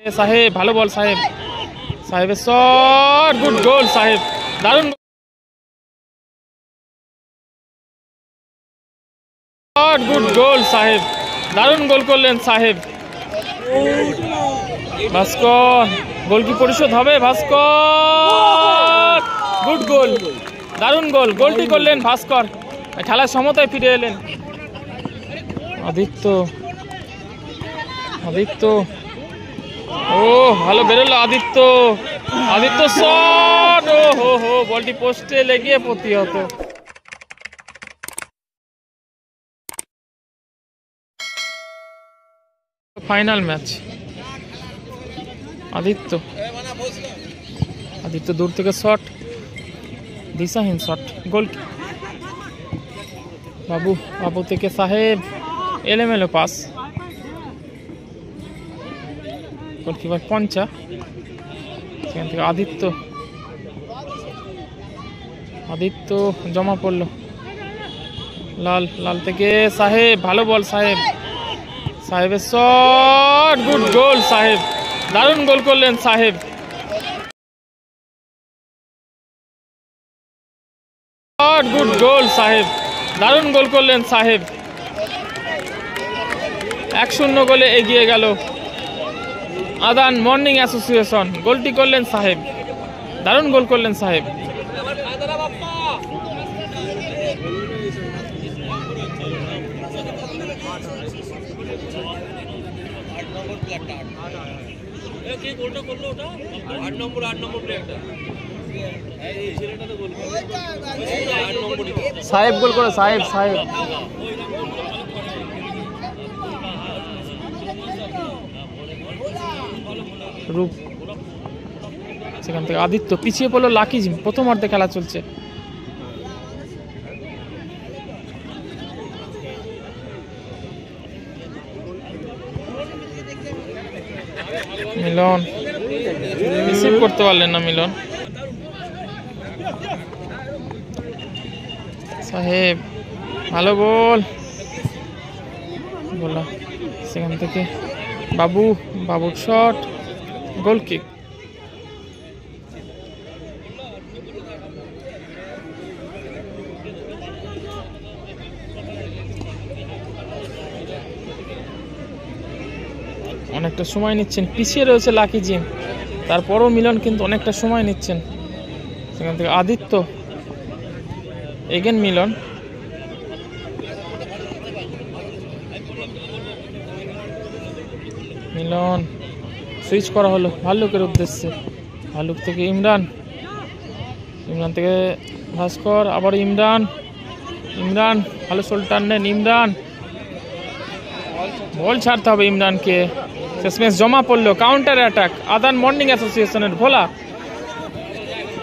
साहेब ভালো বল সাহেব সাহেবের শট গুড গোল সাহেব দারুণ শট গুড গোল সাহেব দারুণ গোল করলেন সাহেব ভাস্কর গোল কি পরিশোধ হবে ভাস্কর গুড গোল দারুণ গোল গোলটি করলেন ভাস্কর খেলার সমতায় ফিরে এলেন আদিত্য আদিত্য ও ভালো বেরোলো আদিত্য আদিত্য শট ও হো হো বলটি পোস্টে লেগে প্রতিহত ফাইনাল ম্যাচ আদিত্য আদিত্য দূর থেকে শট দিশাহীন শট গোল বাবু বাবু থেকে সাহেব এলোমেলো পাস গোলকিপার পঞ্চা সেখান থেকে আদিত্য আদিত্য জমা পড়লো লাল লাল থেকে সাহেব ভালো বল সাহেব সাহেবের শট গুড গোল সাহেব দারুণ গোল করলেন সাহেব শট গুড গোল সাহেব দারুণ গোল করলেন সাহেব 1-0 গোলে এগিয়ে গেল আদান মর্নিং অ্যাসোসিয়েশন গোলটি করলেন সাহেব দারুণ গোল করলেন সাহেব সাহেব গোল করে সাহেব সাহেব রূপ সেখান থেকে আদিত্য পিছিয়ে পড়লো লাকি জিম প্রথমার্ধে খেলা চলছে মিলন রিসিভ করতে পারলেন না মিলন সাহেব ভালো গোল বলা সেখান থেকে বাবু বাবুর শট গোল কিক অনেকটা সময় নিচ্ছেন পিছিয়ে রয়েছে লাকি জিম তারপরও মিলন কিন্তু অনেকটা সময় নিচ্ছেন সেখান থেকে আদিত্য এগেন মিলন মিলন সুইচ করা হলো ভাল্লুকের উদ্দেশ্যে ভাল্লুক থেকে ইমরান ইমরান থেকে ভাস্কর আবার ইমরান ইমরান ভালো সুলতান নেন ইমরান বল ছাড়তে হবে ইমরানকে শেষমেশ জমা পড়লো কাউন্টার অ্যাটাক আদান মর্নিং অ্যাসোসিয়েশনের ভোলা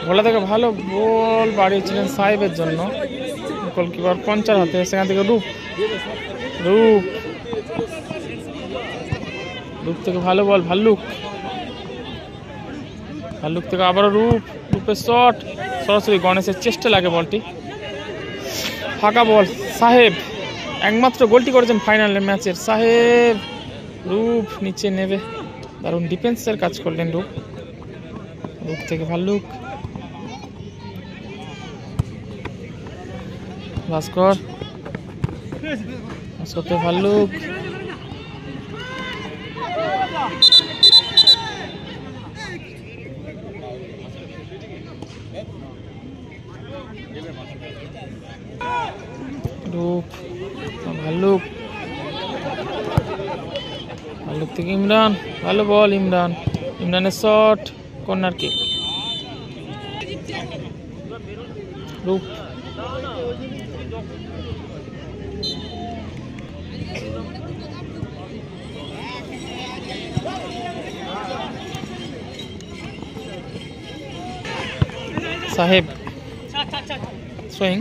ভোলা থেকে ভালো বল বাড়িয়েছিলেন সাহেবের জন্য গোলকিপার পঞ্চার হাতে সেখান থেকে রূপ রূপ রূপ থেকে ভালো বল ভাল্লুক ভাল্লুক থেকে আবারও রূপ রূপের শট সরাসরি গণেশের চেষ্টা লাগে বলটি ফাঁকা বল সাহেব একমাত্র গোলটি করেছেন ফাইনালের ম্যাচের সাহেব রূপ নিচে নেবে দারুণ ডিফেন্সের কাজ করলেন রূপ রূপ থেকে ভাল্লুক ভাস্কর ভাস্কর থেকে ভাল্লুক রূপ ভাল্লুক ভাল্লুক থেকে ইমরান ভালো বল ইমরান ইমরানের শট কর্নার কিক রূপ সাহেব সুইং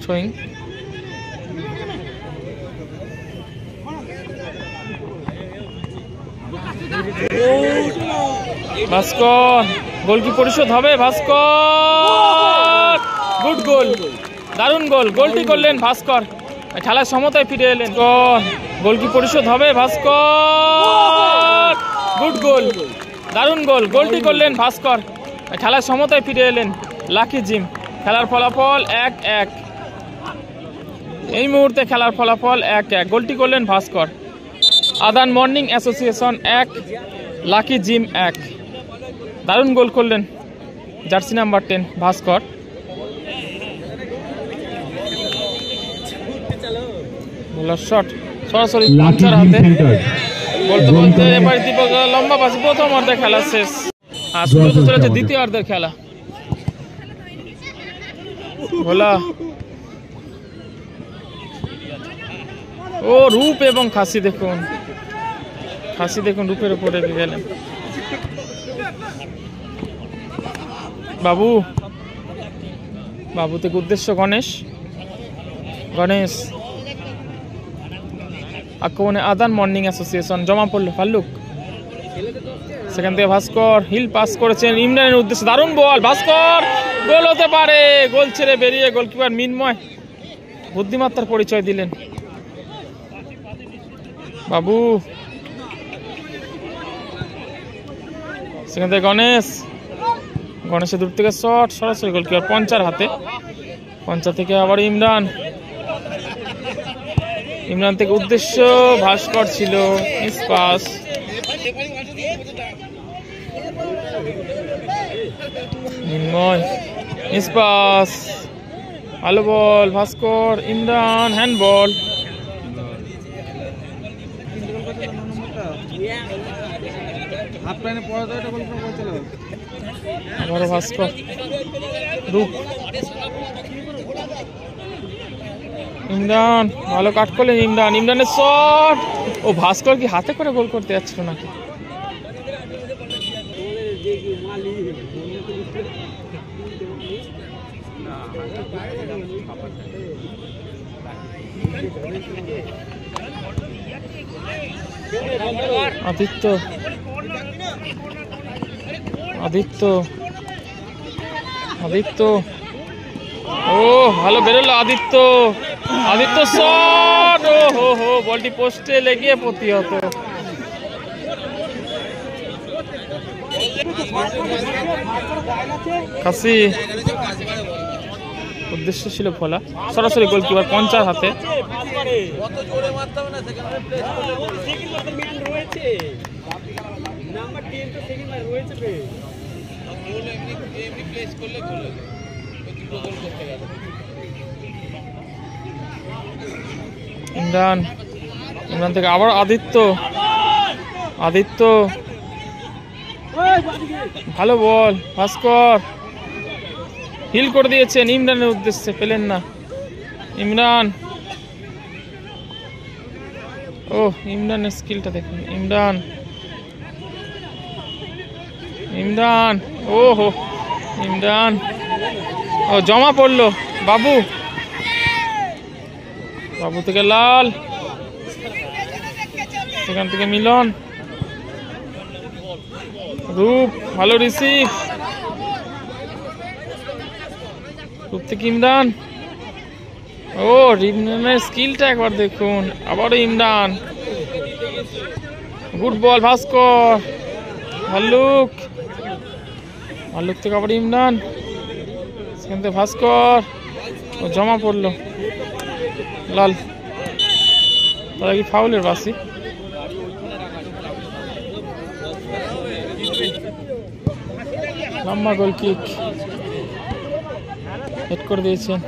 সুইং ভাস্কর গোল কি পরিশোধ হবে ভাস্কর গুড গোল দারুণ গোল, গোলটি করলেন ভাস্কর, খেলার সমতায় ফিরে এলেন। গোল কি পরিশোধ হবে? ভাস্কর গুড গোল, দারুণ গোল, গোলটি করলেন ভাস্কর, খেলার সমতায় ফিরে এলেন লাকি জিম। খেলার ফলাফল 1-1, এই মুহূর্তে খেলার ফলাফল 1-1, গোলটি করলেন ভাস্কর। আদান মর্নিং অ্যাসোসিয়েশন 1, লাকি জিম 1। দারুণ গোল করলেন জার্সি নাম্বার 10 ভাস্কর। শট সরাসরি পঞ্চার হাতে, বলতে বলতে এবার দীপক লম্বা পাশে প্রথম অর্ধের খেলা শেষ, আর শুরু হতে চলেছে দ্বিতীয় অর্ধের খেলা। ভোলা ও রূপ এবং খাসি দেখুন, খাসি দেখুন রূপের উপরে রেখে গেলেন। বাবু, বাবু থেকে উদ্দেশ্য গণেশ, গণেশ আক্রমণে আদান মর্নিং অ্যাসোসিয়েশন জমা পড়লো ফাল্লুক, সেখান থেকে ভাস্কর হিল পাস করেছেন ইমরানের উদ্দেশ্যে, দারুণ বল, ভাস্কর গোল হতে পারে, গোল ছেড়ে বেরিয়ে গোলকিপার মিনময় বুদ্ধিমত্তার পরিচয় দিলেন। বাবু, সেখান থেকে গণেশ, গণেশের দূর থেকে শট সরাসরি গোলকিপার পঞ্চার হাতে, পঞ্চা থেকে আবার ইমরান, ইমরান থেকে উদ্দেশ্য ভাস্কর ছিল, মিস পাস, মিনময় মিস পাস, ভালো বল ভাস্কর, ইমরান হ্যান্ডবল, আবারও ভাস্কর, রূপ, ইমরান ভালো কাট করলেন ইমরান, ইমরানের শট, ও ভাস্কর কি হাতে করে গোল করতে যাচ্ছিল নাকি? আদিত্য, আদিত্য, আদিত্য, ও ভালো বেরোলো আদিত্য, আদিত্য শট, ও হো হো, বলটি পোস্টে লেগে প্রতিহত। খাসি উদ্দেশ্য ছিল ফলা, সরাসরি গোলকিপার পঞ্চার হাতে, ইমরান, ইমরান থেকে আবার আদিত্য, আদিত্য ভালো বল, ভাস্কর হিল করে দিয়েছেন ইমরানের উদ্দেশ্যে, পেলেন না ইমরান, ও ইমরানের স্কিলটা দেখুন, ইমরান, ইমরান, ও হো ইমরান, ও জমা পড়লো বাবু, বাবু থেকে লাল, সেখান থেকে মিলন, রূপ ভালো রিসিভ, রূপ থেকে ইমরান, ও ইমরানের স্কিলটা একবার দেখুন, আবারও ইমরান, গুড বল ভাস্কর, ভাল্লুক, ভাল্লুক থেকে আবার ইমরান, সেখান থেকে ভাস্কর, ও জমা পড়লো লাল, তারা কি ফাউলের বাসি, লম্বা গোল কিক হেড করে দিয়েছেন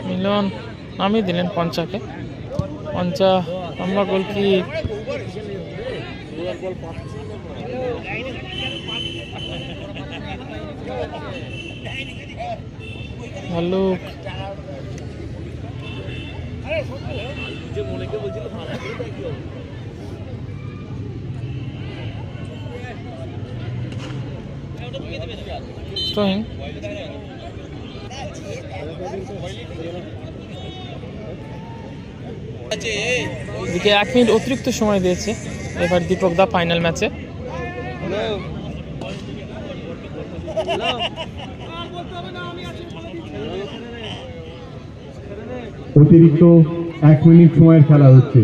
মিলন, নামিয়ে দিলেন পঞ্চাকে, পঞ্চা লম্বা গোল কিক, ভাল্লুক, স্ট্রোয়িং, এদিকে 1 মিনিট অতিরিক্ত সময় দিয়েছে এবার দীপক দা ফাইনাল ম্যাচে। অতিরিক্ত 1 মিনিট সময়ের খেলা হচ্ছে।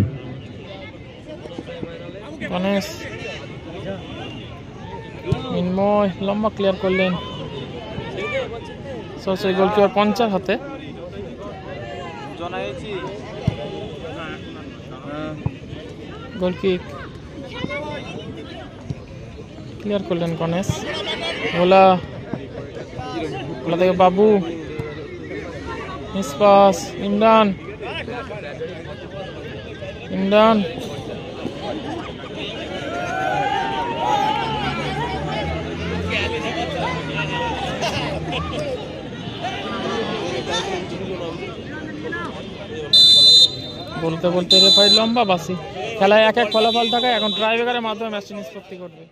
গণেশ মিনময় লম্বা ক্লিয়ার করলেন, সরাসরি গোলকিপার পঞ্চার হাতে। গোলকিক ক্লিয়ার করলেন গণেশ। ওলা ওলা থেকে বাবু, নিষ্পাস ইমরান, ইমরান বলতে বলতে রেফারি লম্বা বাসি। খেলায় 1-1 ফলাফল থাকায় এখন ট্রাইব্রেকারের মাধ্যমে ম্যাচটি নিষ্পত্তি করবে।